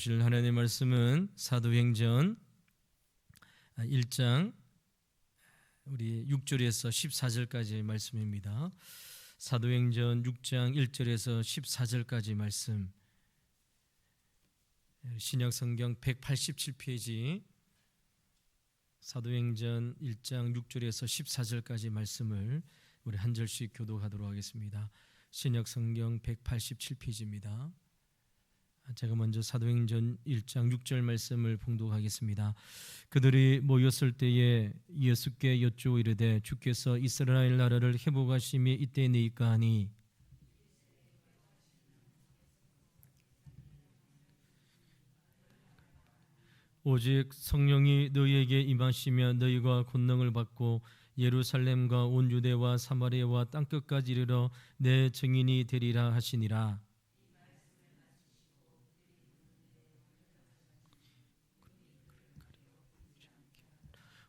보실 하나님의 말씀은 사도행전 1장 우리 6절에서 14절까지의 말씀입니다. 사도행전 6장 1절에서 14절까지 말씀, 신약성경 187페이지 사도행전 1장 6절에서 14절까지 말씀을 우리 한 절씩 교독하도록 하겠습니다. 신약성경 187페이지입니다. 제가 먼저 사도행전 1장 6절 말씀을 봉독하겠습니다. 그들이 모였을 때에 예수께 여쭈어 이르되 주께서 이스라엘 나라를 회복하심이 이때니까 하니 오직 성령이 너희에게 임하시면 너희가 권능을 받고 예루살렘과 온 유대와 사마리아와 땅끝까지 이르러 내 증인이 되리라 하시니라.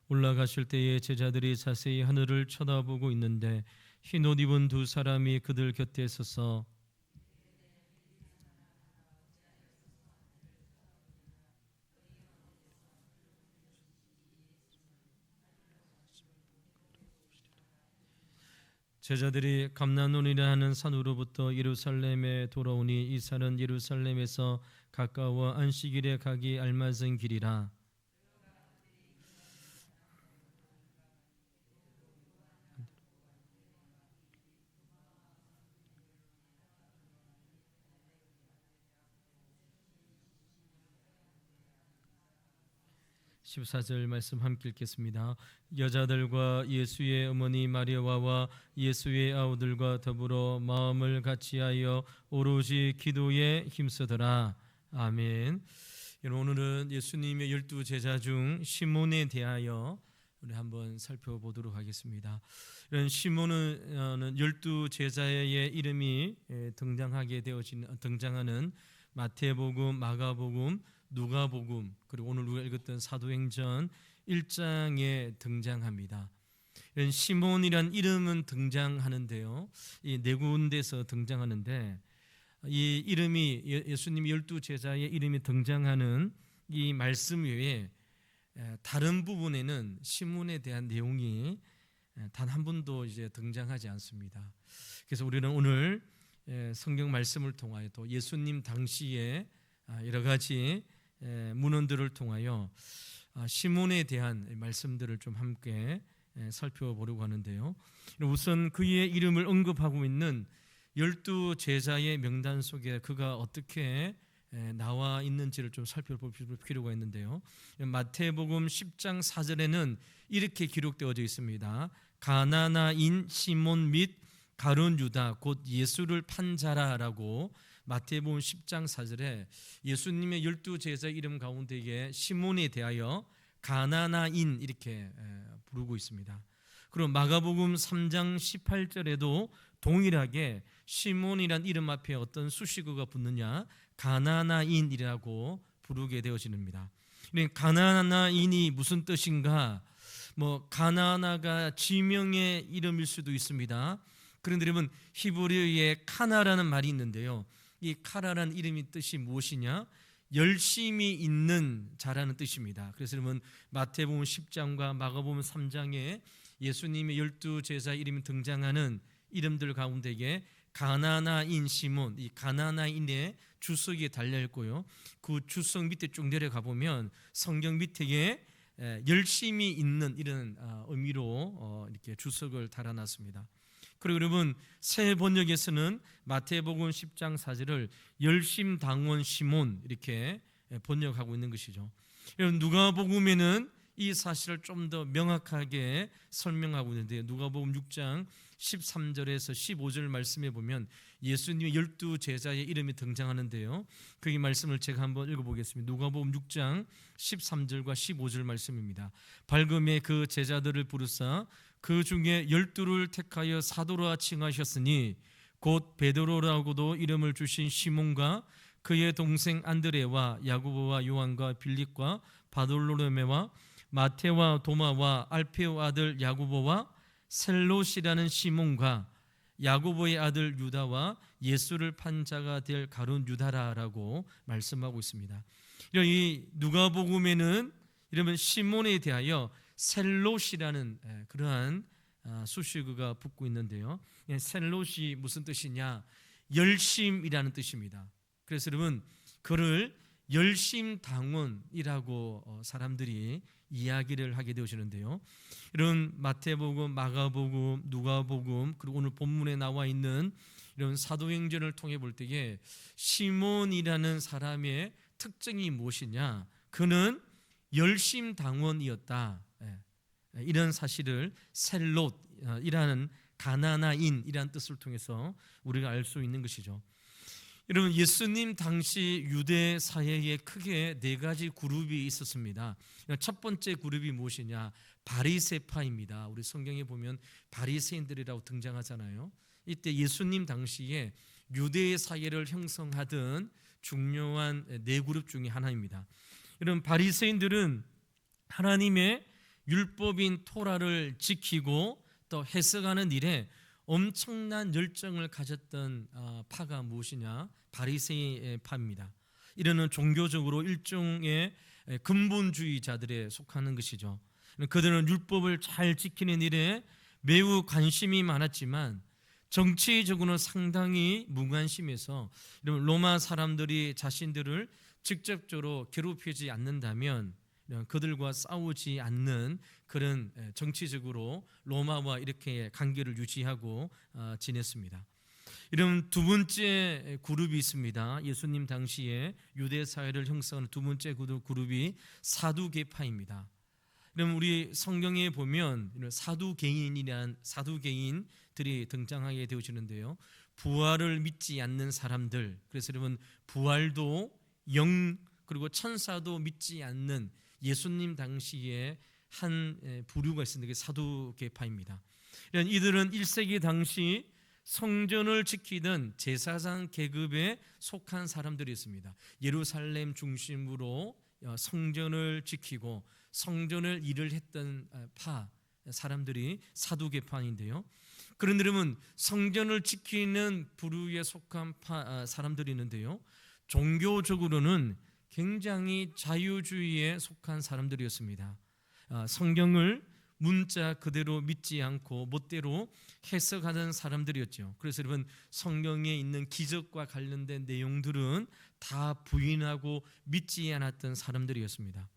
올라가실 때에 제자들이 자세히 하늘을 쳐다보고 있는데 흰 옷 입은 두 사람이 그들 곁에 서서 제자들이 감난원이라 하는 산으로부터 예루살렘에 돌아오니 이 산은 예루살렘에서 가까워 안식일에 가기 알맞은 길이라. 14절 말씀 함께 읽겠습니다. 여자들과 예수의 어머니 마리아와 예수의 아우들과 더불어 마음을 같이하여 오로지 기도에 힘쓰더라. 아멘. 오늘은 예수님의 12제자 중 시몬에 대하여 우리 한번 살펴보도록 하겠습니다. 이런 시몬은 12제자의 이름이 등장하는 마태복음, 마가복음, 누가복음, 그리고 오늘 우리가 읽었던 사도행전 1장에 등장합니다. 이런 시몬이란 이름은 등장하는데요, 이 네 군데서 등장하는데 이 이름이 예수님의 12제자의 이름이 등장하는 이 말씀 외에 다른 부분에는 시몬에 대한 내용이 단 한 번도 이제 등장하지 않습니다. 그래서 우리는 오늘 성경 말씀을 통하여 또 예수님 당시에 여러 가지 문헌들을 통하여 시몬에 대한 말씀들을 좀 함께 살펴보려고 하는데요. 우선 그의 이름을 언급하고 있는 12제자의 명단 속에 그가 어떻게 나와 있는지를 좀 살펴볼 필요가 있는데요. 마태복음 10장 4절에는 이렇게 기록되어져 있습니다. 가나나인 시몬 및 가룟 유다 곧 예수를 판 자라라고 마태복음 10장 4절에 예수님의 12제자 이름 가운데에 시몬에 대하여 가나나인 이렇게 부르고 있습니다. 그리고 마가복음 3장 18절에도 동일하게 시몬이란 이름 앞에 어떤 수식어가 붙느냐, 가나나인이라고 부르게 되어집니다. 가나나인이 무슨 뜻인가? 가나나가 지명의 이름일 수도 있습니다. 그런데 여러분, 히브리어에 카나라는 말이 있는데요, 이 카라라는 이름의 뜻이 무엇이냐? 열심히 있는 자라는 뜻입니다. 그래서 여러분, 마태복음 10장과 마가복음 3장에 예수님의 12제자 이름이 등장하는 이름들 가운데에 가나나인 시몬, 이 가나나인의 주석이 달려 있고요, 그 주석 밑에 쭉 내려가 보면 성경 밑에 열심히 있는 이런 의미로 이렇게 주석을 달아놨습니다. 그리고 여러분, 새 번역에서는 마태복음 10장 4절을 열심당원 시몬 이렇게 번역하고 있는 것이죠. 여러분, 누가복음에는 이 사실을 좀 더 명확하게 설명하고 있는데요. 누가복음 6장 13절에서 15절 말씀에 보면 예수님의 12제자의 이름이 등장하는데요, 그 말씀을 제가 한번 읽어보겠습니다. 누가복음 6장 13절과 15절 말씀입니다. 밝음에 그 제자들을 부르사 그 중에 12를 택하여 사도라 칭하셨으니 곧 베드로라고도 이름을 주신 시몬과 그의 동생 안드레와 야고보와 요한과 빌립과 바돌로메와 마테와 도마와 알페오 아들 야고보와 셀롯이라는 시몬과 야고보의 아들 유다와 예수를 판 자가 될 가룟 유다라라고 말씀하고 있습니다. 이런 이 누가복음에는 이러면 시몬에 대하여 셀롯이라는 그러한 수식어가 붙고 있는데요. 셀롯이 무슨 뜻이냐? 열심이라는 뜻입니다. 그래서 여러분 그를 열심당원이라고 사람들이 이야기를 하게 되시는데요. 이런 마태복음, 마가복음, 누가복음 그리고 오늘 본문에 나와 있는 이런 사도행전을 통해 볼 때에 시몬이라는 사람의 특징이 무엇이냐? 그는 열심당원이었다. 이런 사실을 셀롯이라는 가나나인이라는 뜻을 통해서 우리가 알 수 있는 것이죠. 여러분 예수님 당시 유대 사회에 크게 네 가지 그룹이 있었습니다. 첫 번째 그룹이 무엇이냐? 바리새파입니다. 우리 성경에 보면 바리새인들이라고 등장하잖아요. 이때 예수님 당시에 유대 사회를 형성하던 중요한 네 그룹 중에 하나입니다. 이런 바리새인들은 하나님의 율법인 토라를 지키고 또 해석하는 일에 엄청난 열정을 가졌던 파가 무엇이냐? 바리새의 파입니다. 이러는 종교적으로 일종의 근본주의자들에 속하는 것이죠. 그들은 율법을 잘 지키는 일에 매우 관심이 많았지만 정치적으로는 상당히 무관심해서 로마 사람들이 자신들을 직접적으로 괴롭히지 않는다면 그들과 싸우지 않는 그런 정치적으로 로마와 이렇게 관계를 유지하고 지냈습니다. 이런 두 번째 그룹이 있습니다. 예수님 당시에 유대 사회를 형성하는 두 번째 그룹이 사두개파입니다. 그럼 우리 성경에 보면 사두개인이란 사두개인들이 등장하게 되어지는데요. 부활을 믿지 않는 사람들. 그래서 여러분 부활도 영 그리고 천사도 믿지 않는 예수님 당시에 한 부류가 있었는데 사두개파입니다. 이들은 1세기 당시 성전을 지키던 제사장 계급에 속한 사람들이었습니다. 예루살렘 중심으로 성전을 지키고 성전을 일을 했던 사람들이 사두개파인데요. 그런 이름은 성전을 지키는 부류에 속한 사람들이 있는데요. 종교적으로는 굉장히 자유주의에 속한 사람들이었습니다. 성경을 문자 그대로 믿지 않고 멋대로 해석하는 사람들이었죠. 그래서 여러분 성경에 있는 기적과 관련된 내용들은 다 부인하고 믿지 않았던 사람들이었습니다.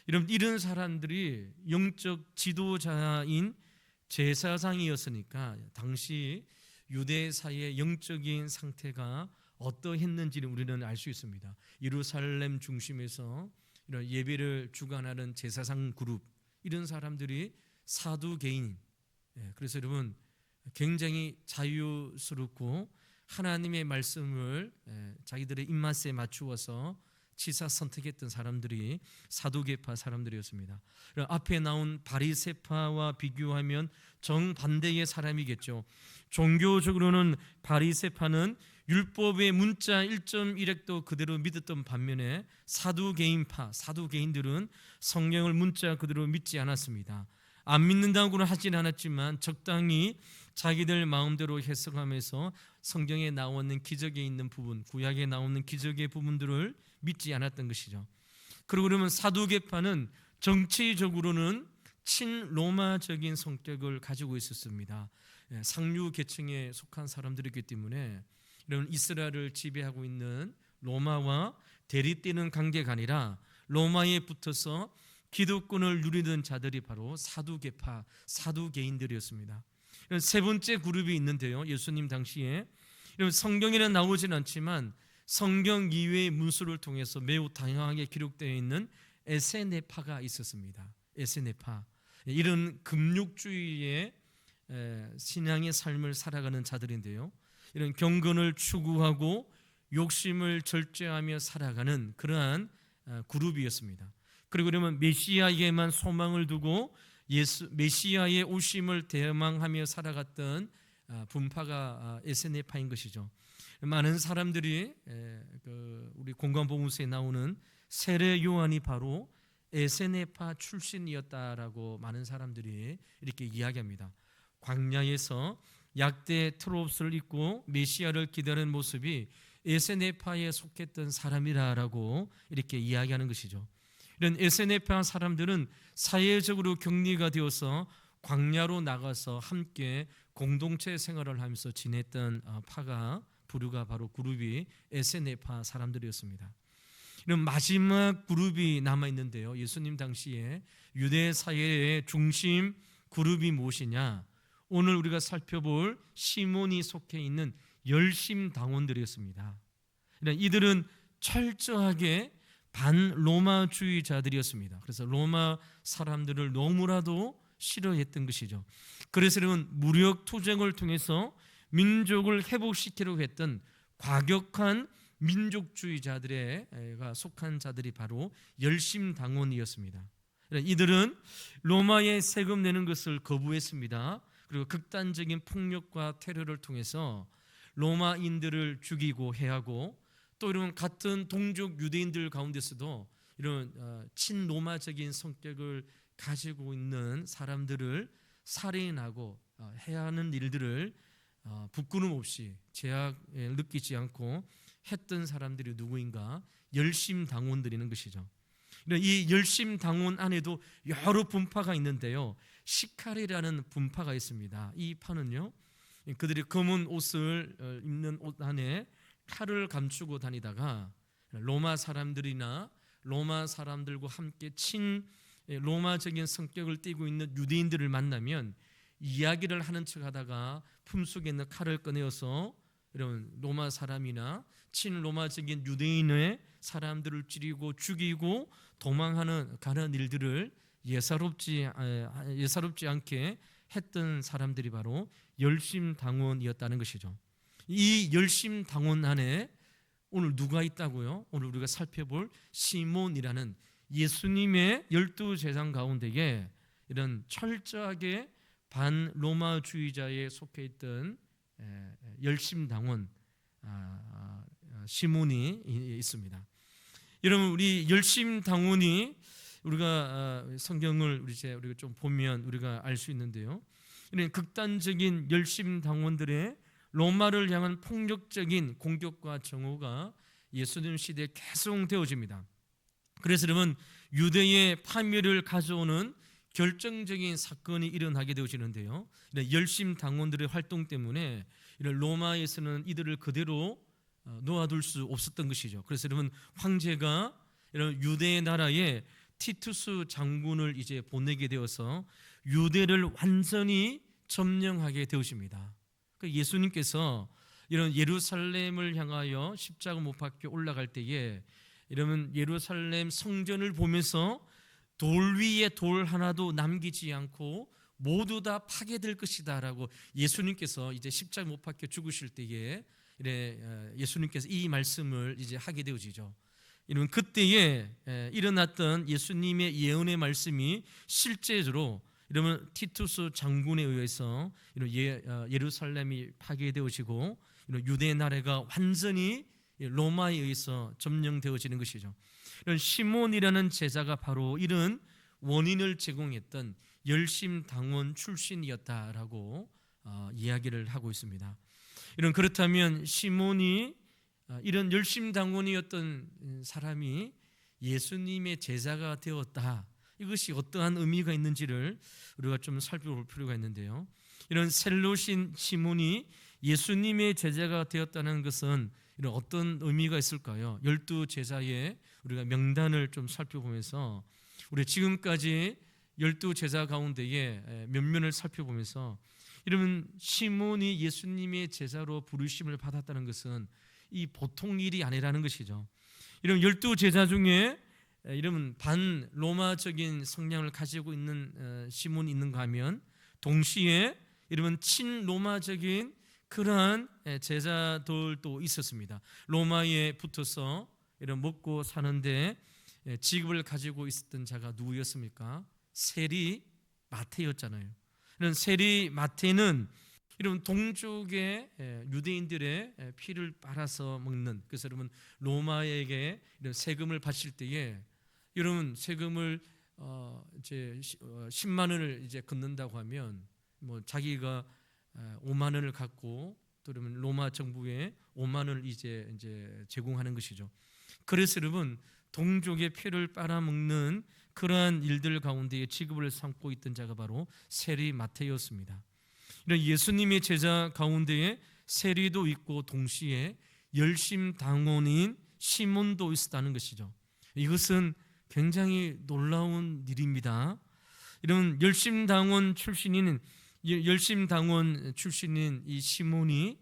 여러분 이런 사람들이 영적 지도자인 제사장이었으니까 당시 유대 사회의 영적인 상태가 어떠했는지를 우리는 알 수 있습니다. 예루살렘 중심에서 이런 예배를 주관하는 제사장 그룹 이런 사람들이 사두개인. 그래서 여러분 굉장히 자유스럽고 하나님의 말씀을 자기들의 입맛에 맞추어서 치사 선택했던 사람들이 사두개파 사람들이었습니다. 앞에 나온 바리새파와 비교하면 정반대의 사람이겠죠. 종교적으로는 바리새파는 율법의 문자 1.1획도 그대로 믿었던 반면에 사두개인들은 성경을 문자 그대로 믿지 않았습니다. 안 믿는다고는 하진 않았지만 적당히 자기들 마음대로 해석하면서 성경에 나오는 기적에 있는 부분, 구약에 나오는 기적의 부분들을 믿지 않았던 것이죠. 그리고 그러면 사두개파는 정치적으로는 친로마적인 성격을 가지고 있었습니다. 상류 계층에 속한 사람들이기 때문에 이런 이스라엘을 지배하고 있는 로마와 대립되는 관계가 아니라 로마에 붙어서 기득권을 누리던 자들이 바로 사두개파, 사두개인들이었습니다. 세 번째 그룹이 있는데요. 예수님 당시에 성경에는 나오진 않지만 성경 이외의 문서를 통해서 매우 다양하게 기록되어 있는 에세네파가 있었습니다. 에세네파. 이런 금욕주의의 신앙의 삶을 살아가는 자들인데요. 이런 경건을 추구하고 욕심을 절제하며 살아가는 그러한 그룹이었습니다. 그리고 그러면 메시아에게만 소망을 두고 메시아의 오심을 대망하며 살아갔던 분파가 에세네파인 것이죠. 많은 사람들이 우리 공관복음서에 나오는 세례 요한이 바로 에세네파 출신이었다라고 많은 사람들이 이렇게 이야기합니다. 광야에서 약대 트로옵스를 입고 메시아를 기다리는 모습이 에세네파에 속했던 사람이라고 이렇게 이야기하는 것이죠. 이런 에세네파 사람들은 사회적으로 격리가 되어서 광야로 나가서 함께 공동체 생활을 하면서 지냈던 파가 부류가 바로 그룹이 에세네파 사람들이었습니다. 이런 마지막 그룹이 남아 있는데요. 예수님 당시에 유대 사회의 중심 그룹이 무엇이냐? 오늘 우리가 살펴볼 시몬이 속해 있는 열심당원들이었습니다. 이들은 철저하게 반로마주의자들이었습니다. 그래서 로마 사람들을 너무나도 싫어했던 것이죠. 그래서 여러분 무력 투쟁을 통해서 민족을 회복시키려고 했던 과격한 민족주의자들에가 속한 자들이 바로 열심당원이었습니다. 이들은 로마에 세금 내는 것을 거부했습니다. 그리고 극단적인 폭력과 테러를 통해서 로마인들을 죽이고 해하고 또 이런 같은 동족 유대인들 가운데서도 이런 친로마적인 성격을 가지고 있는 사람들을 살인하고 해하는 일들을 부끄럼 없이 제약을 느끼지 않고 했던 사람들이 누구인가? 열심당원들이는 것이죠. 이 열심당원 안에도 여러 분파가 있는데요. 시카리라는 분파가 있습니다. 이 파는요, 그들이 검은 옷을 입는 옷 안에 칼을 감추고 다니다가 로마 사람들이나 로마 사람들과 함께 친 로마적인 성격을 띠고 있는 유대인들을 만나면 이야기를 하는 척하다가 품속에 있는 칼을 꺼내어서 이런 로마 사람이나 친로마적인 유대인의 사람들을 찌르고 죽이고 도망하는 가는 일들을 예사롭지 않게 했던 사람들이 바로 열심당원이었다는 것이죠. 이 열심당원 안에 오늘 누가 있다고요? 오늘 우리가 살펴볼 시몬이라는 예수님의 12제자 가운데에 이런 철저하게 반로마주의자에 속해 있던 열심당원 시몬이 있습니다. 여러분, 우리 열심당원이 우리가 성경을 우리가 좀 보면 우리가 알 수 있는데요. 이런 극단적인 열심당원들의 로마를 향한 폭력적인 공격과 정오가 예수님 시대에 계속 되어집니다. 그래서 여러분 유대의 파멸을 가져오는 결정적인 사건이 일어나게 되어지는데요. 열심당원들의 활동 때문에 이런 로마에서는 이들을 그대로 놓아둘 수 없었던 것이죠. 그래서 여러분 황제가 이런 유대 나라에 티투스 장군을 이제 보내게 되어서 유대를 완전히 점령하게 되어집니다. 예수님께서 이런 예루살렘을 향하여 십자가 못 박혀 올라갈 때에 이러면 예루살렘 성전을 보면서 돌 위에 돌 하나도 남기지 않고 모두 다 파괴될 것이다라고 예수님께서 이제 십자가 못 박혀 죽으실 때에 예수님께서 이 말씀을 이제 하게 되어지죠. 이러면 그때에 일어났던 예수님의 예언의 말씀이 실제로 이러면 티투스 장군에 의해서 예루살렘이 파괴되어지고 유대 나라가 완전히 로마에 의해서 점령되어지는 것이죠. 이런 시몬이라는 제자가 바로 이런 원인을 제공했던 열심당원 출신이었다라고 이야기를 하고 있습니다. 그렇다면 시몬이 이런 열심당원이었던 사람이 예수님의 제자가 되었다. 이것이 어떠한 의미가 있는지를 우리가 좀 살펴볼 필요가 있는데요. 이런 셀로신 시몬이 예수님의 제자가 되었다는 것은 이런 어떤 의미가 있을까요? 12제자의 우리가 명단을 좀 살펴보면서 우리 지금까지 12제자 가운데에 면면을 살펴보면서 이러면 시몬이 예수님의 제자로 부르심을 받았다는 것은 이 보통 일이 아니라는 것이죠. 이런 12제자 중에 이러면 반로마적인 성향을 가지고 있는 시몬이 있는가 하면 동시에 이러면 친로마적인 그러한 제자들도 있었습니다. 로마에 붙어서 이런 먹고 사는데 직업을 가지고 있었던 자가 누구였습니까? 세리 마태였잖아요. 이런 세리 마태는 이런 동족의 유대인들의 피를 빨아서 먹는, 그래서 여러분 로마에게 이런 세금을 바칠 때에 여러분 세금을 이제 10만 원을 이제 걷는다고 하면 뭐 자기가 5만 원을 갖고 또 그러면 로마 정부에 5만 원을 이제 제공하는 것이죠. 그래서 여러분 동족의 피를 빨아먹는 그러한 일들 가운데에 지급을 삼고 있던 자가 바로 세리 마태였습니다. 이런 예수님의 제자 가운데에 세리도 있고 동시에 열심당원인 시몬도 있었다는 것이죠. 이것은 굉장히 놀라운 일입니다. 이런 열심당원 출신인 이 시몬이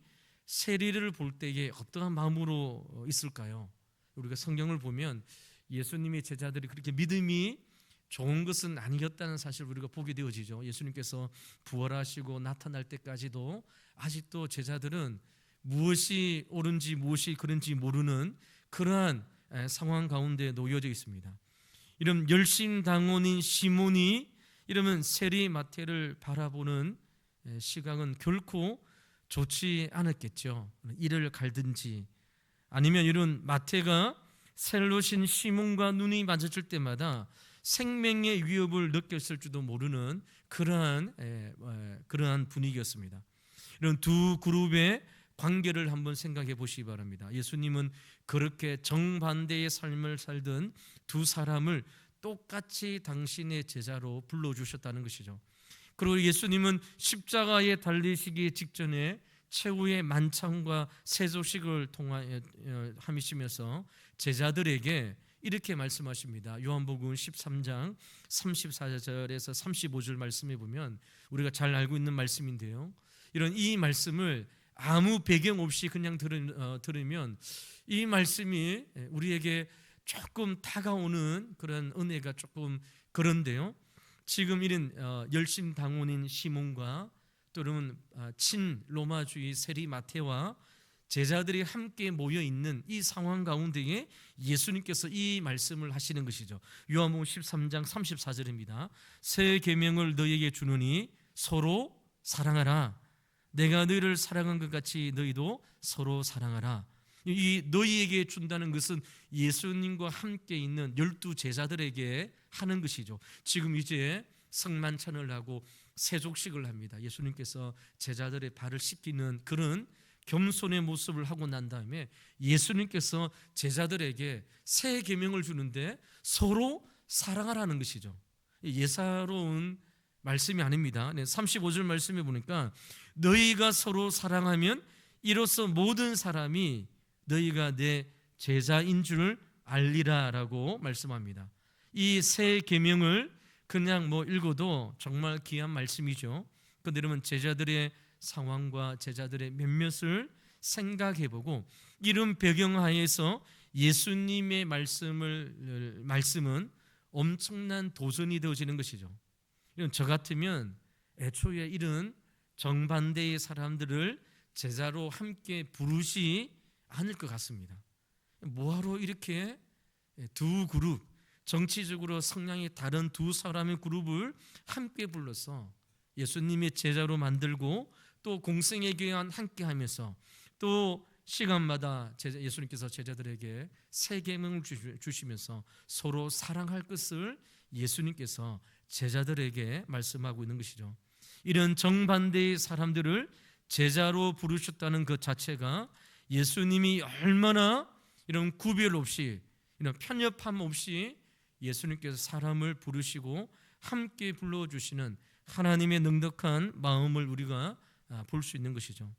세리를 볼 때에 어떠한 마음으로 있을까요? 우리가 성경을 보면 예수님의 제자들이 그렇게 믿음이 좋은 것은 아니었다는 사실을 우리가 보게 되어지죠. 예수님께서 부활하시고 나타날 때까지도 아직도 제자들은 무엇이 옳은지 무엇이 그른지 모르는 그러한 상황 가운데 놓여져 있습니다. 이런 열심당원인 시몬이 이러면 세리 마태를 바라보는 시각은 결코 좋지 않았겠죠. 이를 갈든지 아니면 이런 마태가 셀롯인 시몬과 눈이 마주칠 때마다 생명의 위협을 느꼈을지도 모르는 그러한 분위기였습니다. 이런 두 그룹의 관계를 한번 생각해 보시기 바랍니다. 예수님은 그렇게 정반대의 삶을 살던 두 사람을 똑같이 당신의 제자로 불러주셨다는 것이죠. 그리고 예수님은 십자가에 달리시기 직전에 최후의 만찬과 세조식을 하시면서 제자들에게 이렇게 말씀하십니다. 요한복음 13장 34절에서 35절 말씀에 보면 우리가 잘 알고 있는 말씀인데요. 이런 이 말씀을 아무 배경 없이 그냥 들으면 이 말씀이 우리에게 조금 다가오는 그런 은혜가 조금 그런데요. 지금 이런 열심당원인 시몬과 또는 친로마주의 세리 마태와 제자들이 함께 모여 있는 이 상황 가운데에 예수님께서 이 말씀을 하시는 것이죠. 요한복음 13장 34절입니다. 새 계명을 너희에게 주노니 서로 사랑하라. 내가 너희를 사랑한 것 같이 너희도 서로 사랑하라. 이 너희에게 준다는 것은 예수님과 함께 있는 12 제자들에게 하는 것이죠. 지금 이제 성만찬을 하고 세족식을 합니다. 예수님께서 제자들의 발을 씻기는 그런 겸손의 모습을 하고 난 다음에 예수님께서 제자들에게 새 계명을 주는데 서로 사랑하라는 것이죠. 예사로운 말씀이 아닙니다. 35절 말씀에 보니까 너희가 서로 사랑하면 이로써 모든 사람이 너희가 내 제자인 줄 알리라라고 말씀합니다. 이 새 계명을 그냥 읽어도 정말 귀한 말씀이죠. 그런데 여러분 제자들의 상황과 제자들의 몇몇을 생각해보고 이런 배경하에서 예수님의 말씀은 엄청난 도전이 되어지는 것이죠. 저 같으면 애초에 이런 정반대의 사람들을 제자로 함께 부르지 않을 것 같습니다. 뭐하러 이렇게 두 그룹, 정치적으로 성향이 다른 두 사람의 그룹을 함께 불러서 예수님의 제자로 만들고 또 공생의 교회와 함께 하면서 또 시간마다 예수님께서 제자들에게 새 계명을 주시면서 서로 사랑할 것을 예수님께서 제자들에게 말씀하고 있는 것이죠. 이런 정반대의 사람들을 제자로 부르셨다는 것 자체가 예수님이 얼마나 이런 구별 없이 이런 편협함 없이 예수님께서 사람을 부르시고 함께 불러주시는 하나님의 넉넉한 마음을 우리가 볼 수 있는 것이죠.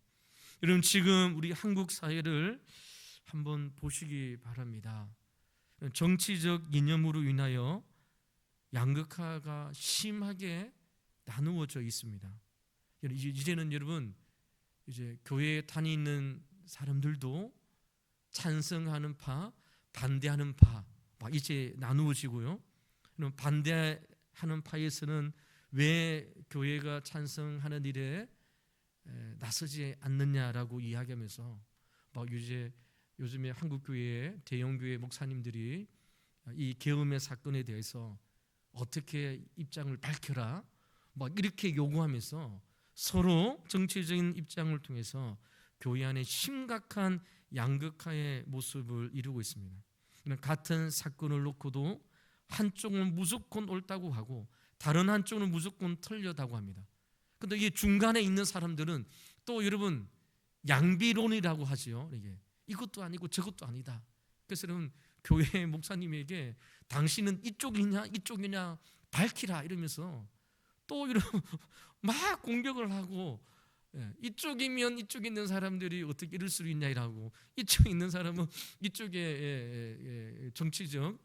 여러분 지금 우리 한국 사회를 한번 보시기 바랍니다. 정치적 이념으로 인하여 양극화가 심하게 나누어져 있습니다. 이제는 여러분 이제 교회에 다니는 사람들도 찬성하는 파, 반대하는 파 막 이제 나누어지고요. 반대하는 파에서는 왜 교회가 찬성하는 일에 나서지 않느냐라고 이야기하면서 막 요즘에 한국 교회 대형 교회 목사님들이 이 계엄의 사건에 대해서 어떻게 입장을 밝혀라 막 이렇게 요구하면서 서로 정치적인 입장을 통해서 교회 안에 심각한 양극화의 모습을 이루고 있습니다. 같은 사건을 놓고도 한쪽은 무조건 옳다고 하고 다른 한쪽은 무조건 틀렸다고 합니다. 근데 이 중간에 있는 사람들은 또 여러분 양비론이라고 하지요. 이게 이것도 아니고 저것도 아니다. 그래서 여러분 교회 목사님에게 당신은 이쪽이냐 이쪽이냐 밝히라 이러면서 또 여러분 막 공격을 하고, 이쪽이면 이쪽에 있는 사람들이 어떻게 이럴 수 있냐 이라고, 이쪽에 있는 사람은 이쪽에 정치적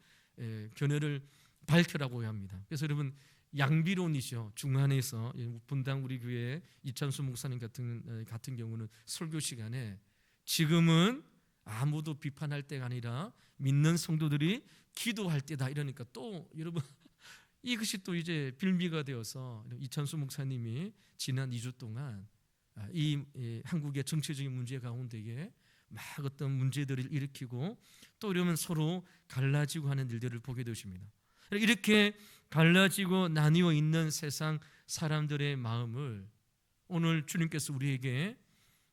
견해를 밝혀라고 합니다. 그래서 여러분 양비론이죠. 중간에서 분당 우리 교회 이찬수 목사님 같은 경우는 설교 시간에 지금은 아무도 비판할 때가 아니라 믿는 성도들이 기도할 때다 이러니까 또 여러분 이것이 또 이제 빌미가 되어서 이찬수 목사님이 지난 2주 동안 이 한국의 정치적인 문제 가운데에 막 어떤 문제들을 일으키고 또 이러면 서로 갈라지고 하는 일들을 보게 되십니다. 이렇게 갈라지고 나뉘어 있는 세상 사람들의 마음을 오늘 주님께서 우리에게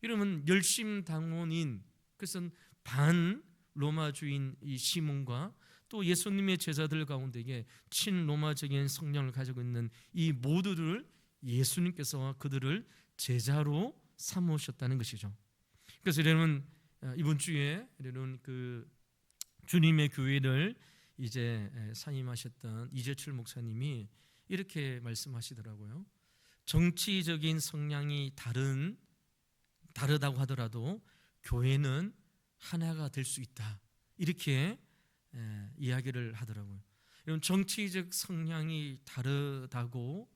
이러면 열심당원인, 그것은 반 로마주인 이 시몬과 또 예수님의 제자들 가운데에 친로마적인 성령을 가지고 있는 이 모두를 예수님께서 그들을 제자로 삼으셨다는 것이죠. 그래서 이러면 이번 주에 이러면 그 주님의 교회를 이제 사임하셨던 이재철 목사님이 이렇게 말씀하시더라고요. 정치적인 성향이 다르다고 하더라도 교회는 하나가 될 수 있다, 이렇게 이야기를 하더라고요. 이런 정치적 성향이 다르다고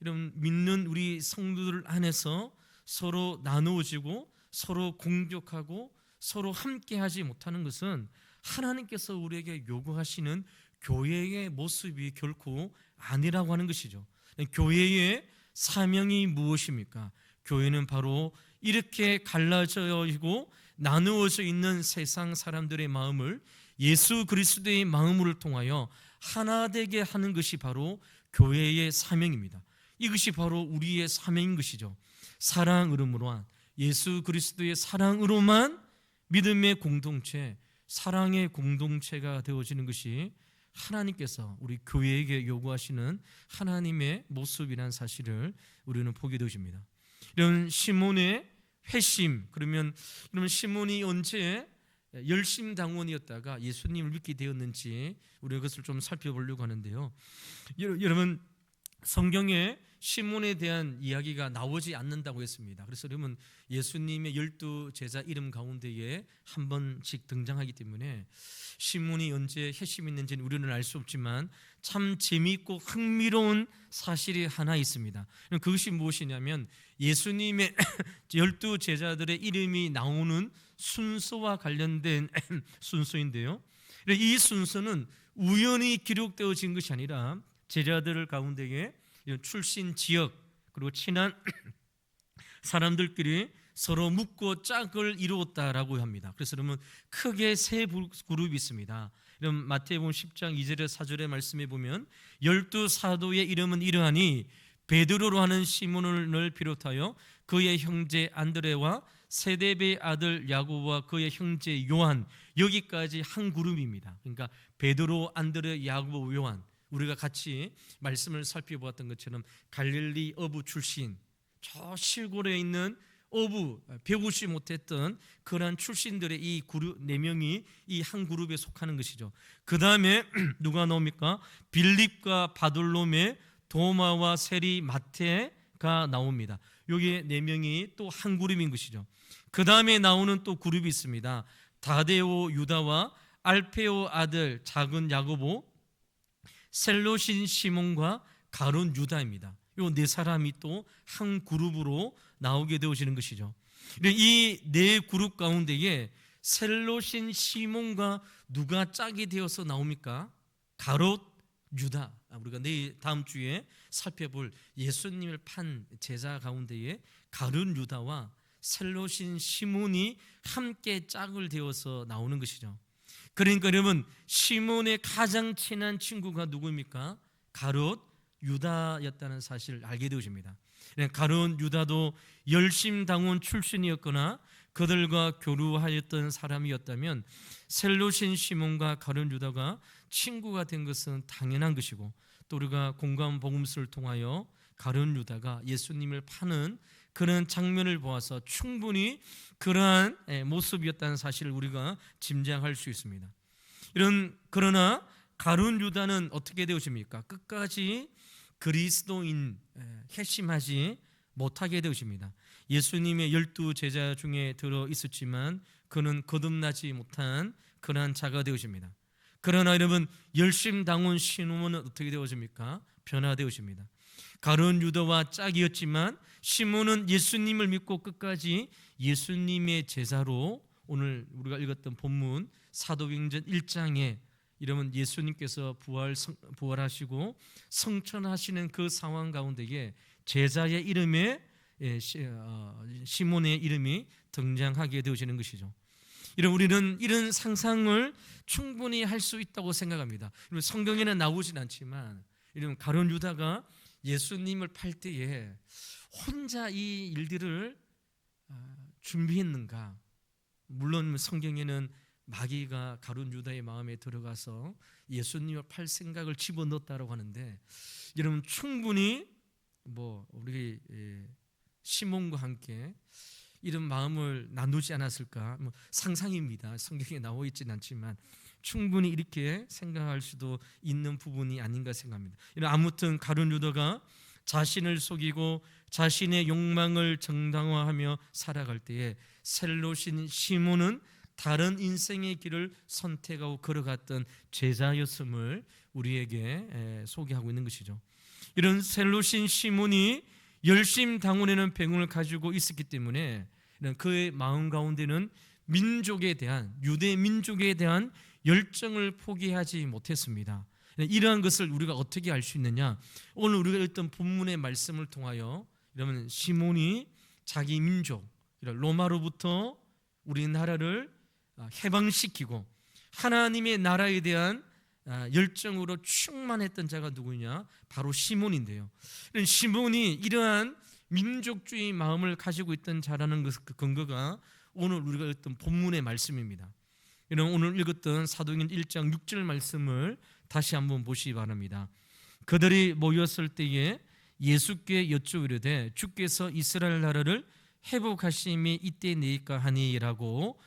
이런 믿는 우리 성도들 안에서 서로 나누어지고 서로 공격하고 서로 함께하지 못하는 것은 하나님께서 우리에게 요구하시는 교회의 모습이 결코 아니라고 하는 것이죠. 교회의 사명이 무엇입니까? 교회는 바로 이렇게 갈라져 있고 나누어져 있는 세상 사람들의 마음을 예수 그리스도의 마음을 통하여 하나 되게 하는 것이 바로 교회의 사명입니다. 이것이 바로 우리의 사명인 것이죠. 사랑으로만, 예수 그리스도의 사랑으로만 믿음의 공동체, 사랑의 공동체가 되어지는 것이 하나님께서 우리 교회에게 요구하시는 하나님의 모습이라는 사실을 우리는 보게 되십니다. 이런 시몬의 회심, 그러면 시몬이 언제 열심당원이었다가 예수님을 믿게 되었는지 우리가 그것을 좀 살펴보려고 하는데요. 여러분 성경에 시몬에 대한 이야기가 나오지 않는다고 했습니다. 그래서 여러분 예수님의 12 제자 이름 가운데에 한 번씩 등장하기 때문에 시몬이 언제 회심했는지는 우리는 알 수 없지만 참 재미있고 흥미로운 사실이 하나 있습니다. 그것이 무엇이냐면 예수님의 12 제자들의 이름이 나오는 순서와 관련된 순서인데요. 이 순서는 우연히 기록되어진 것이 아니라 제자들 가운데에 출신 지역 그리고 친한 사람들끼리 서로 묻고 짝을 이루었다라고 합니다. 그래서 그러면 크게 세 그룹이 있습니다. 이런 마태복음 10장 2절에 4절의 말씀에 보면 12 사도의 이름은 이러하니 베드로로 하는 시몬을 비롯하여 그의 형제 안드레와 세데베의 아들 야고보와 그의 형제 요한, 여기까지 한 그룹입니다. 그러니까 베드로, 안드레, 야고보, 요한, 우리가 같이 말씀을 살펴보았던 것처럼 갈릴리 어부 출신, 저 시골에 있는 어부, 배우지 못했던 그러한 출신들의 이 그룹 4명이 이 한 그룹에 속하는 것이죠. 그 다음에 누가 나옵니까? 빌립과 바돌로메, 도마와 세리, 마태가 나옵니다. 여기 4명이 또 한 그룹인 것이죠. 그 다음에 나오는 또 그룹이 있습니다. 다데오 유다와 알페오 아들 작은 야고보, 셀로신 시몬과 가룟 유다입니다. 이 4사람이 또 한 그룹으로 나오게 되어지는 것이죠. 이 4그룹 가운데에 셀로신 시몬과 누가 짝이 되어서 나옵니까? 가롯 유다. 우리가 다음 주에 살펴볼 예수님을 판 제자 가운데에 가룟 유다와 셀로신 시몬이 함께 짝을 되어서 나오는 것이죠. 그러니까 여러분 시몬의 가장 친한 친구가 누구입니까? 가롯 유다였다는 사실을 알게 되십니다. 가룟 유다도 열심당원 출신이었거나 그들과 교류하였던 사람이었다면 셀로신 시몬과 가룟 유다가 친구가 된 것은 당연한 것이고, 또 우리가 공감 복음서를 통하여 가룟 유다가 예수님을 파는 그런 장면을 보아서 충분히 그러한 모습이었다는 사실을 우리가 짐작할 수 있습니다. 그러나 가룟 유다는 어떻게 되어집니까? 끝까지 그리스도인 핵심하지 못하게 되어집니다. 예수님의 12 제자 중에 들어 있었지만 그는 거듭나지 못한 그러한 자가 되어집니다. 그러나 여러분, 열심당원 시몬은 어떻게 되어집니까? 변화되어집니다. 가룟 유다와 짝이었지만 시몬은 예수님을 믿고 끝까지 예수님의 제자로, 오늘 우리가 읽었던 본문 사도행전 1장에 이러면 예수님께서 부활하시고 성천하시는 그 상황 가운데에 제자의 이름에 시몬의 이름이 등장하게 되어지는 것이죠. 우리는 이런 상상을 충분히 할 수 있다고 생각합니다. 성경에는 나오진 않지만 가룟 유다가 예수님을 팔 때에 혼자 이 일들을 준비했는가? 물론 성경에는 마귀가 가룟 유다의 마음에 들어가서 예수님을 팔 생각을 집어넣었다고 하는데, 여러분 충분히 우리 시몬과 함께 이런 마음을 나누지 않았을까? 상상입니다. 성경에 나와 있지는 않지만 충분히 이렇게 생각할 수도 있는 부분이 아닌가 생각합니다. 아무튼 가룟 유다가 자신을 속이고 자신의 욕망을 정당화하며 살아갈 때에 셀롯인 시몬은 다른 인생의 길을 선택하고 걸어갔던 제자였음을 우리에게 소개하고 있는 것이죠. 이런 셀롯인 시몬이 열심당원에는 병을 가지고 있었기 때문에 그의 마음 가운데는 민족에 대한, 유대 민족에 대한 열정을 포기하지 못했습니다. 이러한 것을 우리가 어떻게 알 수 있느냐? 오늘 우리가 읽던 본문의 말씀을 통하여, 이러면 시몬이 자기 민족 로마로부터 우리나라를 해방시키고 하나님의 나라에 대한 열정으로 충만했던 자가 누구냐? 바로 시몬인데요. 시몬이 이러한 민족주의 마음을 가지고 있던 자라는 그 근거가 오늘 우리가 읽었던 본문의 말씀입니다. 오늘 읽었던 사도행전 1장 6절 말씀을 다시 한번 보시기 바랍니다. 그들이 모였을 때에 예수께 여쭈이르되 주께서 이스라엘 나라를 회복하심이 이때니까 하니라고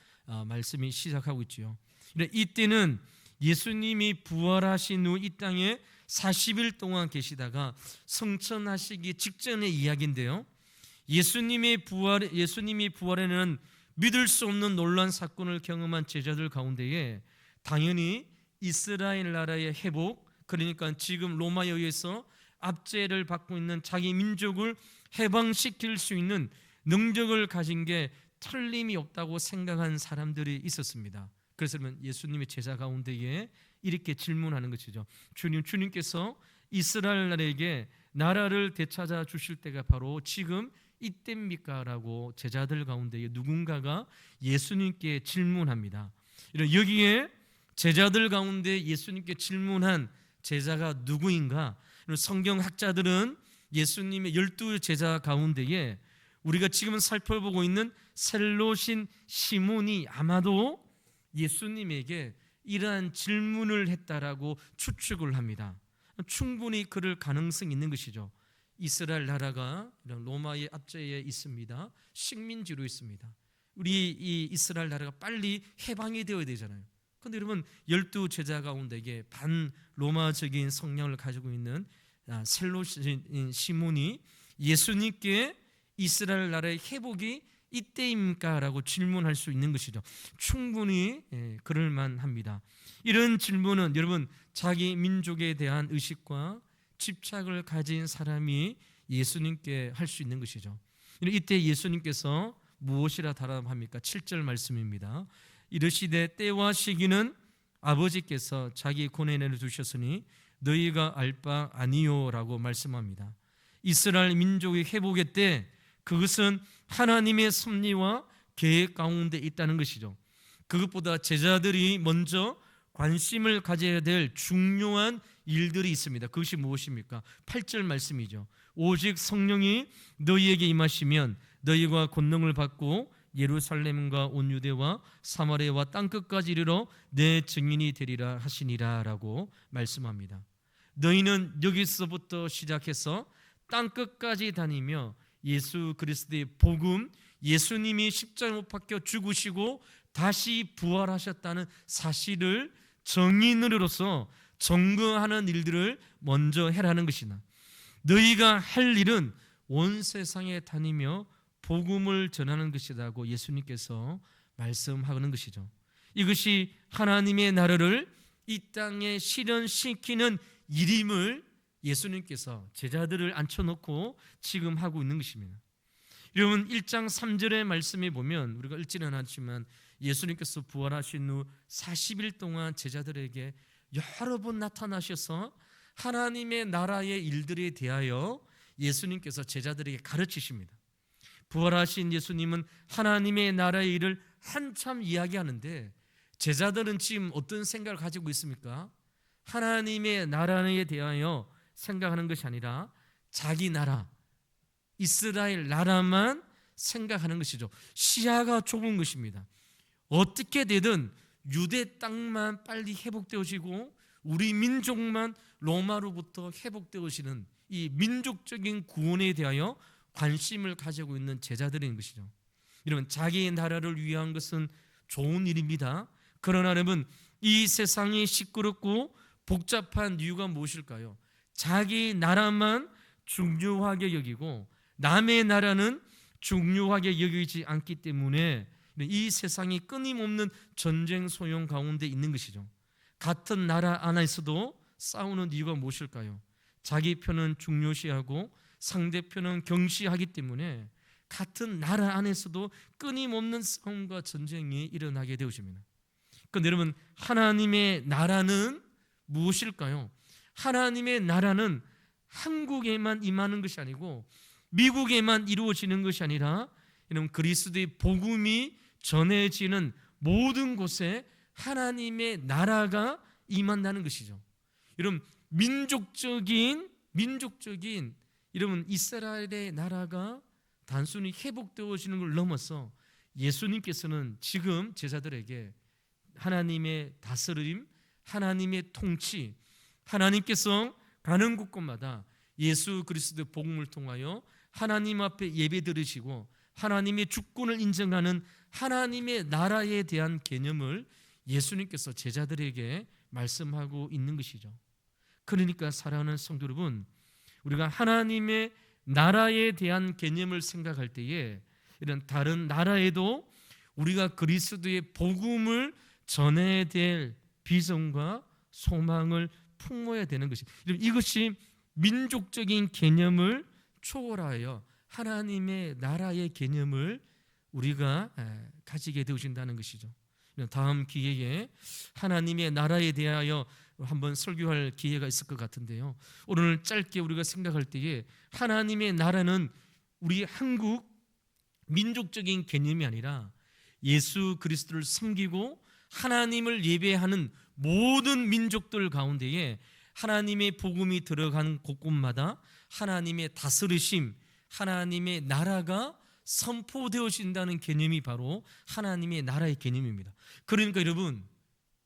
말씀이 시작하고 있죠. 이때는 예수님이 부활하신 후 이 땅에 40일 동안 계시다가 성천하시기 직전의 이야기인데요. 예수님이 부활에는 믿을 수 없는 놀라운 사건을 경험한 제자들 가운데에 당연히 이스라엘 나라의 회복, 그러니까 지금 로마에 의해서 압제를 받고 있는 자기 민족을 해방시킬 수 있는 능력을 가진 게 틀림이 없다고 생각한 사람들이 있었습니다. 그래서 예수님의 제자 가운데에 이렇게 질문하는 것이죠. 주님께서 이스라엘 나라에게 나라를 되찾아 주실 때가 바로 지금 이때입니까? 라고 제자들 가운데 누군가가 예수님께 질문합니다. 여기에 제자들 가운데 예수님께 질문한 제자가 누구인가? 성경학자들은 예수님의 12 제자 가운데에 우리가 지금 살펴보고 있는 셀롯인 시몬이 아마도 예수님에게 이러한 질문을 했다라고 추측을 합니다. 충분히 그럴 가능성이 있는 것이죠. 이스라엘 나라가 로마의 압제에 있습니다. 식민지로 있습니다. 우리 이 이스라엘 나라가 빨리 해방이 되어야 되잖아요. 그런데 여러분 12 제자 가운데에 반로마적인 성향을 가지고 있는 셀롯인 시몬이 예수님께 이스라엘 나라의 회복이 이때입니까? 라고 질문할 수 있는 것이죠. 충분히 그럴 만합니다. 이런 질문은 여러분 자기 민족에 대한 의식과 집착을 가진 사람이 예수님께 할 수 있는 것이죠. 이때 예수님께서 무엇이라 대답합니까? 7절 말씀입니다. 이르시되 때와 시기는 아버지께서 자기 손에 내려두셨으니 너희가 알 바 아니요라고 말씀합니다. 이스라엘 민족의 회복의 때 그것은 하나님의 섭리와 계획 가운데 있다는 것이죠. 그것보다 제자들이 먼저 관심을 가져야 될 중요한 일들이 있습니다. 그것이 무엇입니까? 8절 말씀이죠. 오직 성령이 너희에게 임하시면 너희가 권능을 받고 예루살렘과 온 유대와 사마리아와 땅끝까지 이르러 내 증인이 되리라 하시니라 라고 말씀합니다. 너희는 여기서부터 시작해서 땅끝까지 다니며 예수 그리스도의 복음, 예수님이 십자가에 못 박혀 죽으시고 다시 부활하셨다는 사실을 정인으로서 증거하는 일들을 먼저 해라는 것이나, 너희가 할 일은 온 세상에 다니며 복음을 전하는 것이라고 예수님께서 말씀하는 것이죠. 이것이 하나님의 나라를 이 땅에 실현시키는 일임을 예수님께서 제자들을 앉혀놓고 지금 하고 있는 것입니다. 여러분, 1장 3절의 말씀에 보면, 우리가 읽지는 않았지만 예수님께서 부활하신 후 40일 동안 제자들에게 여러 번 나타나셔서 하나님의 나라의 일들에 대하여 예수님께서 제자들에게 가르치십니다. 부활하신 예수님은 하나님의 나라의 일을 한참 이야기하는데, 제자들은 지금 어떤 생각을 가지고 있습니까? 하나님의 나라에 대하여 생각하는 것이 아니라 자기 나라, 이스라엘 나라만 생각하는 것이죠. 시야가 좁은 것입니다. 어떻게 되든 유대 땅만 빨리 회복되어지고 우리 민족만 로마로부터 회복되어지는 이 민족적인 구원에 대하여 관심을 가지고 있는 제자들인 것이죠. 여러분, 자기의 나라를 위한 것은 좋은 일입니다. 그러나 여러분, 이 세상이 시끄럽고 복잡한 이유가 무엇일까요? 자기 나라만 중요하게 여기고 남의 나라는 중요하게 여기지 않기 때문에 이 세상이 끊임없는 전쟁 소용 가운데 있는 것이죠. 같은 나라 안에서도 싸우는 이유가 무엇일까요? 자기 편은 중요시하고 상대편은 경시하기 때문에 같은 나라 안에서도 끊임없는 싸움과 전쟁이 일어나게 되어집니다. 그런데 여러분, 하나님의 나라는 무엇일까요? 하나님의 나라는 한국에만 임하는 것이 아니고 미국에만 이루어지는 것이 아니라 이런 그리스도의 복음이 전해지는 모든 곳에 하나님의 나라가 임한다는 것이죠. 여러분, 민족적인 여러분, 이스라엘의 나라가 단순히 회복되어지는 걸 넘어서 예수님께서는 지금 제자들에게 하나님의 다스림, 하나님의 통치, 하나님께서 가는 곳곳마다 예수 그리스도의 복음을 통하여 하나님 앞에 예배 드리시고 하나님의 주권을 인정하는 하나님의 나라에 대한 개념을 예수님께서 제자들에게 말씀하고 있는 것이죠. 그러니까 사랑하는 성도 여러분, 우리가 하나님의 나라에 대한 개념을 생각할 때에 이런 다른 나라에도 우리가 그리스도의 복음을 전해야 될 비전과 소망을 품어야 되는 것이, 이것이 민족적인 개념을 초월하여 하나님의 나라의 개념을 우리가 가지게 되어진다는 것이죠. 다음 기회에 하나님의 나라에 대하여 한번 설교할 기회가 있을 것 같은데요, 오늘 짧게 우리가 생각할 때에 하나님의 나라는 우리 한국 민족적인 개념이 아니라 예수 그리스도를 섬기고 하나님을 예배하는 모든 민족들 가운데에 하나님의 복음이 들어간 곳곳마다 하나님의 다스리심, 하나님의 나라가 선포되어진다는 개념이 바로 하나님의 나라의 개념입니다. 그러니까 여러분,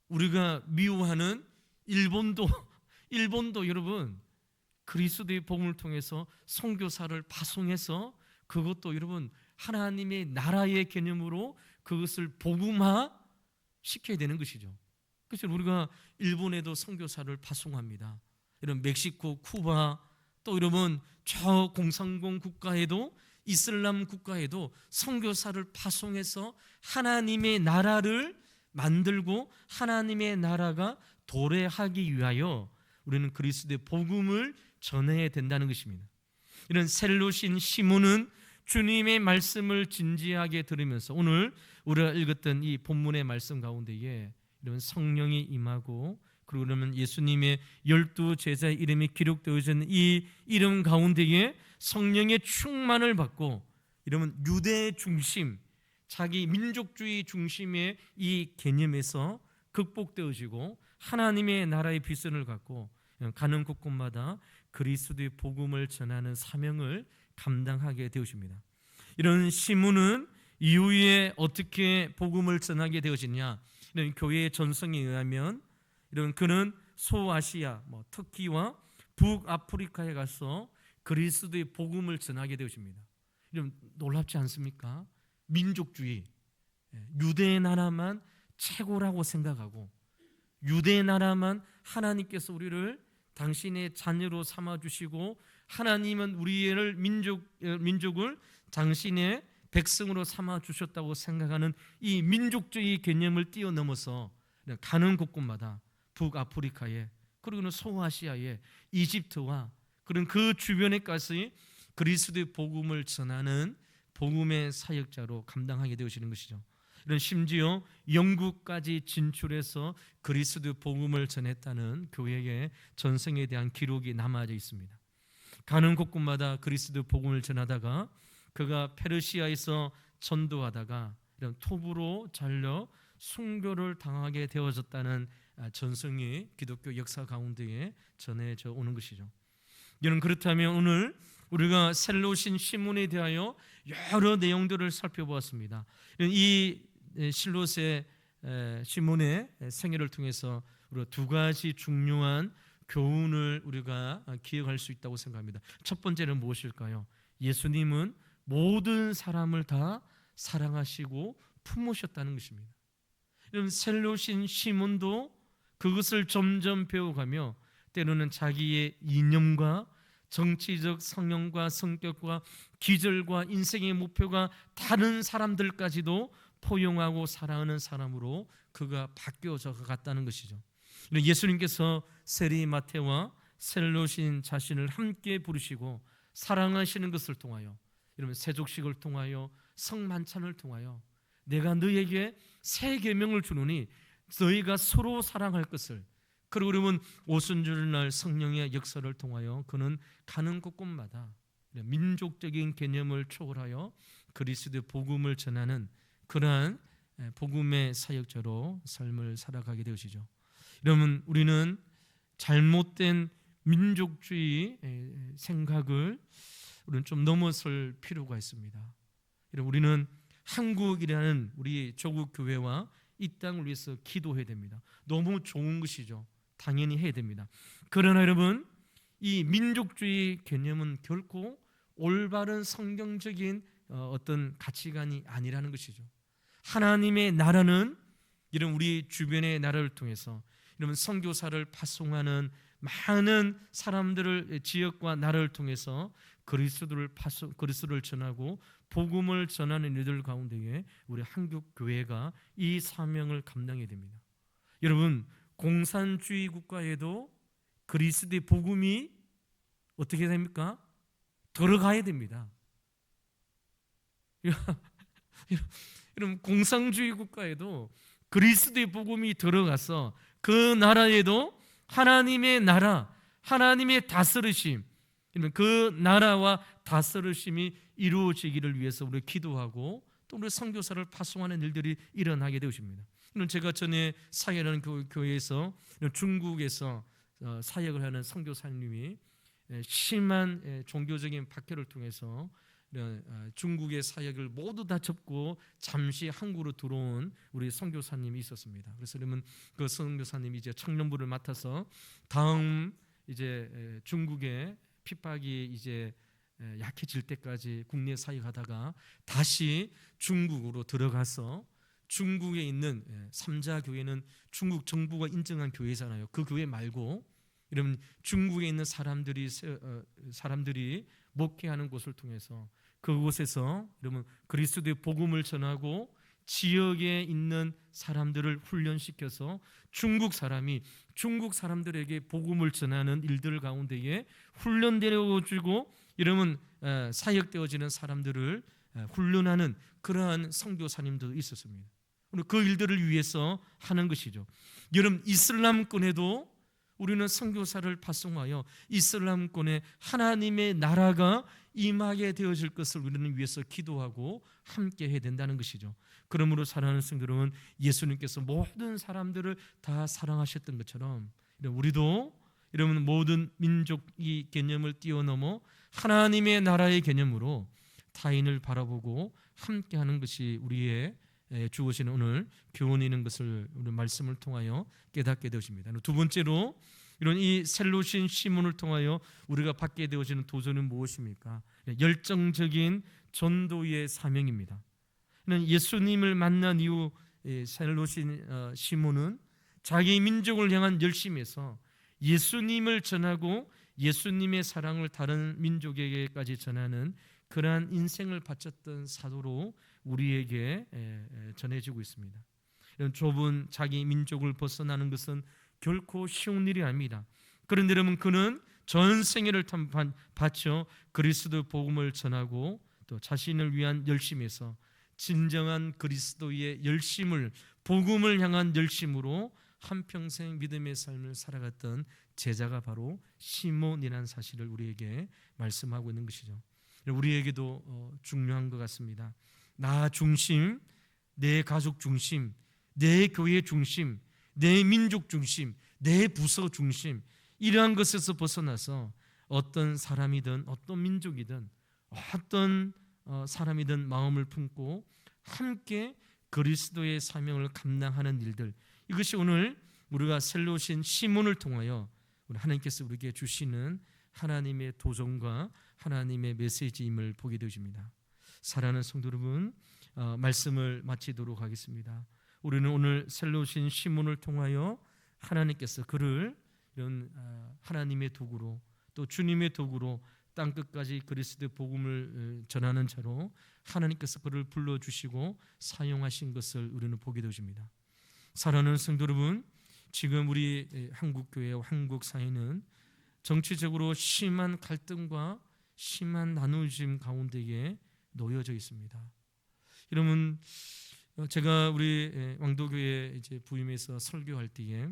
우리가 미워하는 일본도 여러분, 그리스도의 복음을 통해서 선교사를 파송해서 그것도 여러분 하나님의 나라의 개념으로 그것을 복음화 시켜야 되는 것이죠. 그래서 우리가 일본에도 선교사를 파송합니다. 이런 멕시코, 쿠바, 또 여러분 저 공산공 국가에도 이슬람 국가에도 선교사를 파송해서 하나님의 나라를 만들고 하나님의 나라가 도래하기 위하여 우리는 그리스도의 복음을 전해야 된다는 것입니다. 이런 셀로신 시몬은 주님의 말씀을 진지하게 들으면서 오늘 우리가 읽었던 이 본문의 말씀 가운데에 이런 성령이 임하고, 그리고 그러면 예수님의 12 제자의 이름이 기록되어 있는 이 이름 가운데에 성령의 충만을 받고, 이러면 유대 중심, 자기 민족주의 중심의 이 개념에서 극복되어지고 하나님의 나라의 비전을 갖고 가는 곳곳마다 그리스도의 복음을 전하는 사명을 감당하게 되어집니다. 이런 시몬은 이후에 어떻게 복음을 전하게 되어지냐? 이런 교회의 전성에 의하면 이런 그는 소아시아, 터키와 북아프리카에 가서 그리스도의 복음을 전하게 되십니다. 여러분 놀랍지 않습니까? 민족주의, 유대 나라만 최고라고 생각하고 유대 나라만 하나님께서 우리를 당신의 자녀로 삼아주시고 하나님은 우리를 민족을 당신의 백성으로 삼아주셨다고 생각하는 이 민족주의 개념을 뛰어넘어서 가는 곳곳마다 북아프리카에 그리고 소아시아에 이집트와 그런 그 주변에까지 그리스도의 복음을 전하는 복음의 사역자로 감당하게 되시는 것이죠. 이런 심지어 영국까지 진출해서 그리스도의 복음을 전했다는 교회의 전승에 대한 기록이 남아져 있습니다. 가는 곳곳마다 그리스도의 복음을 전하다가 그가 페르시아에서 전도하다가 이런 톱으로 잘려 순교를 당하게 되어졌다는 전승이 기독교 역사 가운데에 전해져 오는 것이죠. 여러분 그렇다면 오늘 우리가 셀롯인 시몬에 대하여 여러 내용들을 살펴보았습니다. 이 실롯의 시몬의 생애를 통해서 우리가 두 가지 중요한 교훈을 우리가 기억할 수 있다고 생각합니다. 첫 번째는 무엇일까요? 예수님은 모든 사람을 다 사랑하시고 품으셨다는 것입니다. 여러분 셀롯인 시몬도 그것을 점점 배워가며 때로는 자기의 이념과 정치적 성향과 성격과 기절과 인생의 목표가 다른 사람들까지도 포용하고 사랑하는 사람으로 그가 바뀌어져 갔다는 것이죠. 예수님께서 세리 마태와 셀롯인 자신을 함께 부르시고 사랑하시는 것을 통하여 여러분 세족식을 통하여 성만찬을 통하여 내가 너에게 새 계명을 주노니 너희가 서로 사랑할 것을 그리고 여러분 오순절날 성령의 역사를 통하여 그는 가는 곳곳마다 민족적인 개념을 초월하여 그리스도의 복음을 전하는 그러한 복음의 사역자로 삶을 살아가게 되시죠. 여러분 우리는 잘못된 민족주의 생각을 우리는 좀 넘어설 필요가 있습니다. 여러분 우리는 한국이라는 우리 조국 교회와 이 땅을 위해서 기도해야 됩니다. 너무 좋은 것이죠. 당연히 해야 됩니다. 그러나 여러분 이 민족주의 개념은 결코 올바른 성경적인 어떤 가치관이 아니라는 것이죠. 하나님의 나라는 이런 우리 주변의 나라를 통해서 이런 선교사를 파송하는 많은 사람들을 지역과 나라를 통해서 그리스도를 전하고 복음을 전하는 이들 가운데에 우리 한국 교회가 이 사명을 감당해야 됩니다. 여러분 공산주의 국가에도 그리스도의 복음이 어떻게 됩니까? 들어가야 됩니다. 여러분 공산주의 국가에도 그리스도의 복음이 들어가서 그 나라에도 하나님의 나라, 하나님의 다스리심, 그 나라와 다스리심이 이루어지기를 위해서 우리 기도하고 또 우리 선교사를 파송하는 일들이 일어나게 되십니다. 제가 전에 사역하는 교회에서 중국에서 사역을 하는 선교사님이 심한 종교적인 박해를 통해서 중국의 사역을 모두 다 접고 잠시 한국으로 들어온 우리 선교사님이 있었습니다. 그래서 그러면 그 선교사님이 이제 청년부를 맡아서 다음 이제 중국의 핍박이 이제 약해질 때까지 국내 사역하다가 다시 중국으로 들어가서 중국에 있는 삼자 교회는 중국 정부가 인정한 교회잖아요. 그 교회 말고 이러면 중국에 있는 사람들이 목회하는 곳을 통해서 그곳에서 여러분 그리스도의 복음을 전하고 지역에 있는 사람들을 훈련시켜서 중국 사람들에게 복음을 전하는 일들 가운데에 훈련되어지고 이러면 사역되어지는 사람들을 훈련하는 그러한 선교사님도 있었습니다. 그 일들을 위해서 하는 것이죠. 여러분 이슬람권에도 우리는 선교사를 파송하여 이슬람권에 하나님의 나라가 임하게 되어질 것을 우리는 위해서 기도하고 함께 해야 된다는 것이죠. 그러므로 사랑하는 성도 여러분, 예수님께서 모든 사람들을 다 사랑하셨던 것처럼 우리도 여러분 모든 민족의 개념을 뛰어넘어 하나님의 나라의 개념으로 타인을 바라보고 함께하는 것이 우리의 주어지는 오늘 교훈이 있는 것을 우리 말씀을 통하여 깨닫게 되십니다. 두 번째로 이런 이 셀롯인 시몬을 통하여 우리가 받게 되어지는 도전은 무엇입니까? 열정적인 전도의 사명입니다. 예수님을 만난 이후 셀롯인 시몬은 자기 민족을 향한 열심에서 예수님을 전하고 예수님의 사랑을 다른 민족에게까지 전하는 그러한 인생을 바쳤던 사도로 우리에게 전해지고 있습니다. 이런 좁은 자기 민족을 벗어나는 것은 결코 쉬운 일이 아닙니다. 그런데 여러분, 그는 전 생애를 바쳐 그리스도 복음을 전하고 또 자신을 위한 열심에서 진정한 그리스도의 열심을, 복음을 향한 열심으로 한평생 믿음의 삶을 살아갔던 제자가 바로 시몬이라는 사실을 우리에게 말씀하고 있는 것이죠. 우리에게도 중요한 것 같습니다. 나 중심, 내 가족 중심, 내 교회 중심, 내 민족 중심, 내 부서 중심, 이러한 것에서 벗어나서 어떤 사람이든 어떤 민족이든 어떤 사람이든 마음을 품고 함께 그리스도의 사명을 감당하는 일들, 이것이 오늘 우리가 셀롯인 시몬을 통하여 하나님께서 우리에게 주시는 하나님의 도전과 하나님의 메시지임을 보게 되어집니다. 사랑하는 성도 여러분, 말씀을 마치도록 하겠습니다. 우리는 오늘 셀롯인 시몬을 통하여 하나님께서 그를 이런 하나님의 도구로, 또 주님의 도구로 땅끝까지 그리스도의 복음을 전하는 자로 하나님께서 그를 불러주시고 사용하신 것을 우리는 보게 되어집니다. 사랑하는 성도 여러분, 지금 우리 한국교회와 한국사회는 정치적으로 심한 갈등과 심한 나누어짐 가운데에 놓여져 있습니다. 여러분, 제가 우리 왕도교회 이제 부임해서 설교할 때에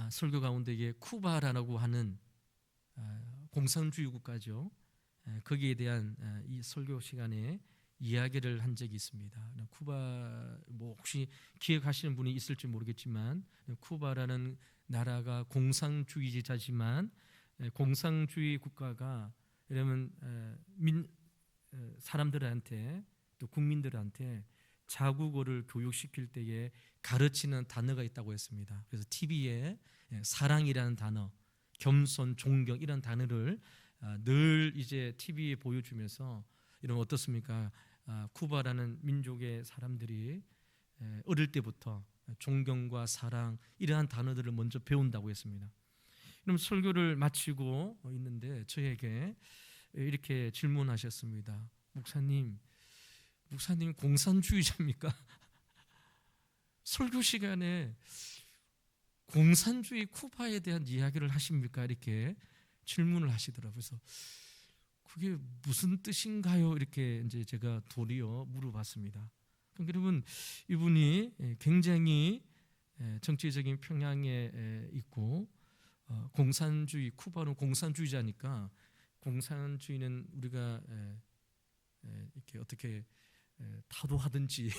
설교 가운데에 쿠바라고 하는 공산주의 국가죠. 거기에 대한 이 설교 시간에 이야기를 한 적이 있습니다. 쿠바, 혹시 기억하시는 분이 있을지 모르겠지만 쿠바라는 나라가 공산주의자지만 공산주의 국가가 이러면 사람들한테 또 국민들한테 자국어를 교육시킬 때에 가르치는 단어가 있다고 했습니다. 그래서 TV에 사랑이라는 단어, 겸손, 존경 이런 단어를 늘 이제 TV에 보여주면서 이런 어떻습니까? 쿠바라는 민족의 사람들이 어릴 때부터 존경과 사랑 이러한 단어들을 먼저 배운다고 했습니다. 그럼 설교를 마치고 있는데 저에게 이렇게 질문하셨습니다. 목사님 공산주의자입니까? 설교 시간에 공산주의 쿠바에 대한 이야기를 하십니까? 이렇게 질문을 하시더라고요. 그래서 그게 무슨 뜻인가요? 이렇게 이제 제가 도리어 물어봤습니다. 그러니까 여러분, 이분이 굉장히 정치적인 평양에 있고 공산주의, 쿠바는 공산주의자니까 공산주의는 우리가 이렇게 어떻게 타도하든지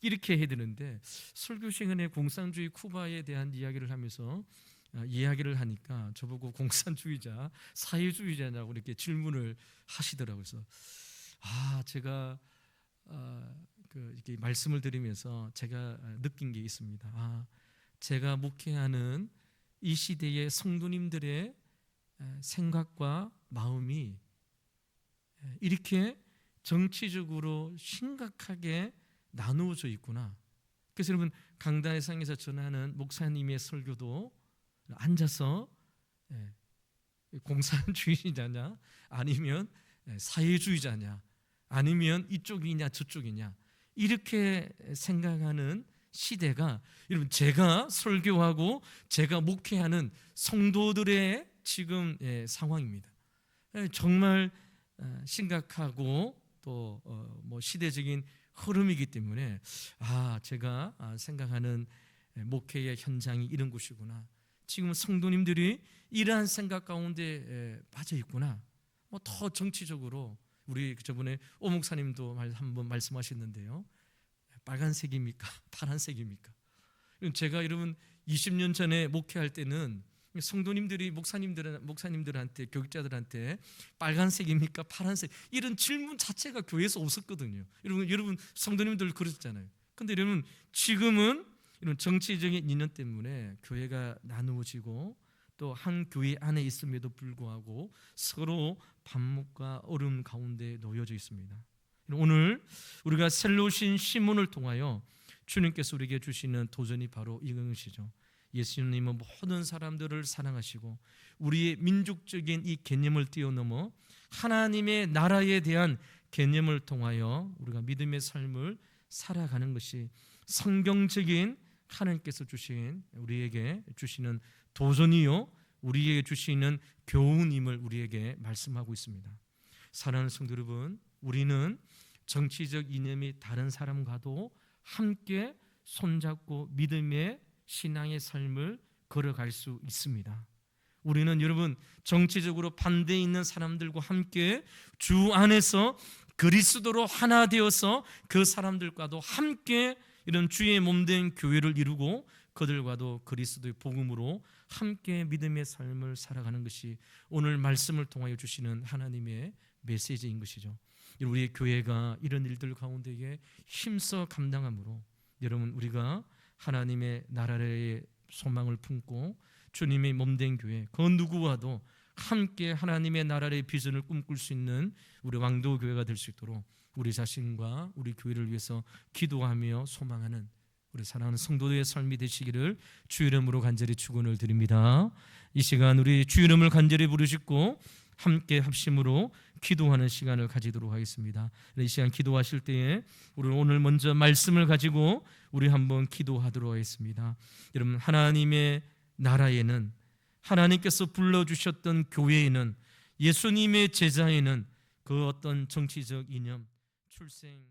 이렇게 해야 되는데 설교 시간에 공산주의 쿠바에 대한 이야기를 하면서 이야기를 하니까 저보고 공산주의자, 사회주의자냐고 이렇게 질문을 하시더라고요. 그래서 제가 이렇게 말씀을 드리면서 제가 느낀 게 있습니다. 제가 목회하는 이 시대의 성도님들의 생각과 마음이 이렇게 정치적으로 심각하게 나누어져 있구나. 그래서 여러분, 강단의상에서 전하는 목사님의 설교도 앉아서 공산주의자냐 아니면 사회주의자냐 아니면 이쪽이냐 저쪽이냐 이렇게 생각하는 시대가 여러분, 제가 설교하고 제가 목회하는 성도들의 지금 상황입니다. 정말 심각하고 또 시대적인 흐름이기 때문에 제가 생각하는 목회의 현장이 이런 곳이구나. 지금 성도님들이 이러한 생각 가운데 빠져 있구나. 더 정치적으로 우리 저번에 오 목사님도 한번 말씀하셨는데요. 빨간색입니까? 파란색입니까? 제가 여러분 20년 전에 목회할 때는 성도님들이 목사님들한테 교육자들한테 빨간색입니까? 파란색 이런 질문 자체가 교회에서 없었거든요. 여러분 성도님들 그러셨잖아요. 근데 여러분 지금은 이런 정치적인 인연 때문에 교회가 나누어지고 또 한 교회 안에 있음에도 불구하고 서로 반목과 어려움 가운데 놓여져 있습니다. 오늘 우리가 새로 오신 시몬을 통하여 주님께서 우리에게 주시는 도전이 바로 이것이죠. 예수님은 모든 사람들을 사랑하시고 우리의 민족적인 이 개념을 뛰어넘어 하나님의 나라에 대한 개념을 통하여 우리가 믿음의 삶을 살아가는 것이 성경적인 하나님께서 주신 우리에게 주시는 도전이요 우리에게 주시는 교훈임을 우리에게 말씀하고 있습니다. 사랑하는 성도 여러분, 우리는 정치적 이념이 다른 사람과도 함께 손잡고 믿음의 신앙의 삶을 걸어갈 수 있습니다. 우리는 여러분 정치적으로 반대에 있는 사람들과 함께 주 안에서 그리스도로 하나 되어서 그 사람들과도 함께 이런 주의 몸된 교회를 이루고 그들과도 그리스도의 복음으로 함께 믿음의 삶을 살아가는 것이 오늘 말씀을 통하여 주시는 하나님의 메시지인 것이죠. 우리의 교회가 이런 일들 가운데에 힘써 감당함으로 여러분 우리가 하나님의 나라의 소망을 품고 주님의 몸된 교회 그 누구와도 함께 하나님의 나라의 비전을 꿈꿀 수 있는 우리 왕도 교회가 될 수 있도록 우리 자신과 우리 교회를 위해서 기도하며 소망하는 우리 사랑하는 성도들의 삶이 되시기를 주 이름으로 간절히 축원을 드립니다. 이 시간 우리 주 이름을 간절히 부르짖고 함께 합심으로 기도하는 시간을 가지도록 하겠습니다. 이 시간 기도하실 때에 우리 오늘 먼저 말씀을 가지고 우리 한번 기도하도록 하겠습니다. 여러분 하나님의 나라에는 하나님께서 불러주셨던 교회에는 예수님의 제자에는 그 어떤 정치적 이념, 출생